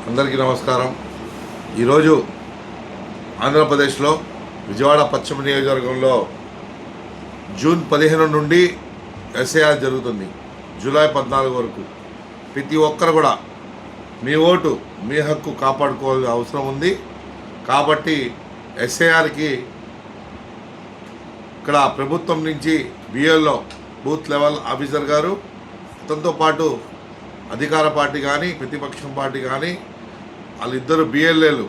అందరికీ నమస్కారం. ఈరోజు ఆంధ్రప్రదేశ్లో విజయవాడ పశ్చిమ నియోజకవర్గంలో జూన్ 15 నుండి ఎస్ఐఆర్ జరుగుతుంది. జూలై 14 వరకు ప్రతి ఒక్కరు కూడా మీ ఓటు మీ హక్కు కాపాడుకోవాల్సిన అవసరం ఉంది. కాబట్టి ఎస్ఐఆర్కి ఇక్కడ ప్రభుత్వం నుంచి బిఎల్లో బూత్ లెవెల్ ఆఫీసర్ గారు, అతనితో పాటు అధికార పార్టీ కానీ ప్రతిపక్షం పార్టీ కానీ వాళ్ళిద్దరు బిఎల్ఏలు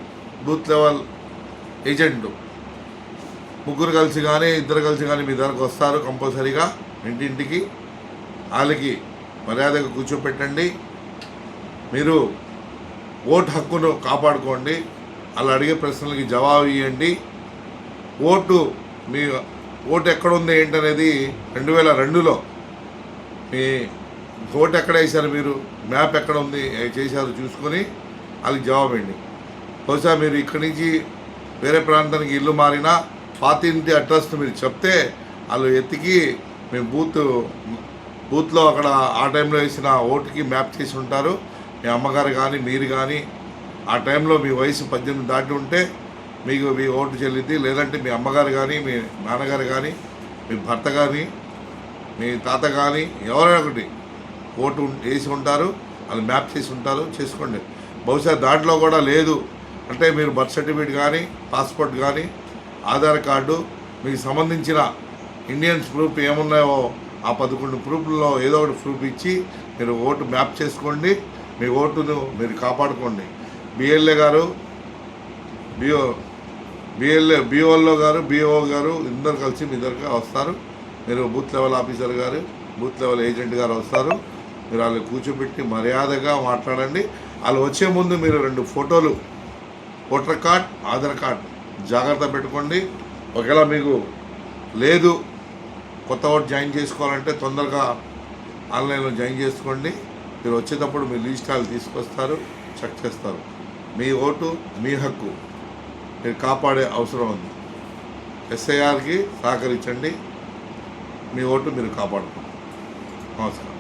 బూత్ లెవెల్ ఏజెంట్లు ముగ్గురు కలిసి కానీ ఇద్దరు కలిసి కానీ మీ దగ్గరకు వస్తారు. కంపల్సరీగా ఇంటింటికి వాళ్ళకి మర్యాదగా కూర్చోపెట్టండి. మీరు ఓటు హక్కును కాపాడుకోండి. వాళ్ళు అడిగే ప్రశ్నలకి జవాబు ఇవ్వండి. మీ ఓటు ఎక్కడుంది ఏంటనేది 2002లో మీ ఓటు ఎక్కడ వేశారు, మీరు మ్యాప్ ఎక్కడ ఉంది చేశారు చూసుకొని వాళ్ళకి జవాబు ఇవ్వండి. బహుశా మీరు ఇక్కడి నుంచి వేరే ప్రాంతానికి ఇల్లు మారినా పాత ఇంటి అడ్రస్ మీరు చెప్తే వాళ్ళు ఎత్తికి మేము బూత్లో అక్కడ ఆ టైంలో వేసిన ఓటుకి మ్యాప్ చేసి ఉంటారు. మీ అమ్మగారు కానీ మీరు కానీ ఆ టైంలో మీ వయసు 18 దాటి ఉంటే మీకు మీ ఓటు చెల్లిద్ది. లేదంటే మీ అమ్మగారు కానీ మీ నాన్నగారు కానీ మీ భర్త కానీ మీ తాత కానీ ఎవరైనా ఒకటి ఓటు వేసి ఉంటారు, వాళ్ళు మ్యాప్ చేసి ఉంటారు, చేసుకోండి. బహుశా దాంట్లో కూడా లేదు అంటే మీరు బర్త్ సర్టిఫికేట్ కానీ పాస్పోర్ట్ కానీ ఆధార్ కార్డు మీకు సంబంధించిన ఇండియన్స్ ప్రూఫ్ ఏమున్నాయో ఆ 11 ప్రూఫ్లలో ఏదో ఒకటి ప్రూఫ్ ఇచ్చి మీరు ఓటు మ్యాప్ చేసుకోండి. మీ ఓటును మీరు కాపాడుకోండి. బిఎల్ఏ గారు బిఓలో గారు బిఓ గారు ఇద్దరు కలిసి మీ దగ్గర వస్తారు. మీరు బూత్ లెవెల్ ఆఫీసర్ గారు బూత్ లెవెల్ ఏజెంట్ గారు వస్తారు. మీరు వాళ్ళు కూర్చోబెట్టి మర్యాదగా మాట్లాడండి. వాళ్ళు వచ్చే ముందు మీరు 2 ఫోటోలు, ఓటర్ కార్డ్, ఆధార్ కార్డ్ జాగ్రత్త పెట్టుకోండి. ఒకవేళ మీకు లేదు కొత్త ఓటు జాయిన్ చేసుకోవాలంటే తొందరగా ఆన్లైన్లో జాయిన్ చేసుకోండి. మీరు వచ్చేటప్పుడు మీ లిస్ట్ వాళ్ళు తీసుకొస్తారు, చెక్ చేస్తారు. మీ ఓటు మీ హక్కు మీరు కాపాడే అవసరం ఉంది. ఎస్ఐఆర్కి సహకరించండి. మీ ఓటు మీరు కాపాడుకోండి. నమస్కారం.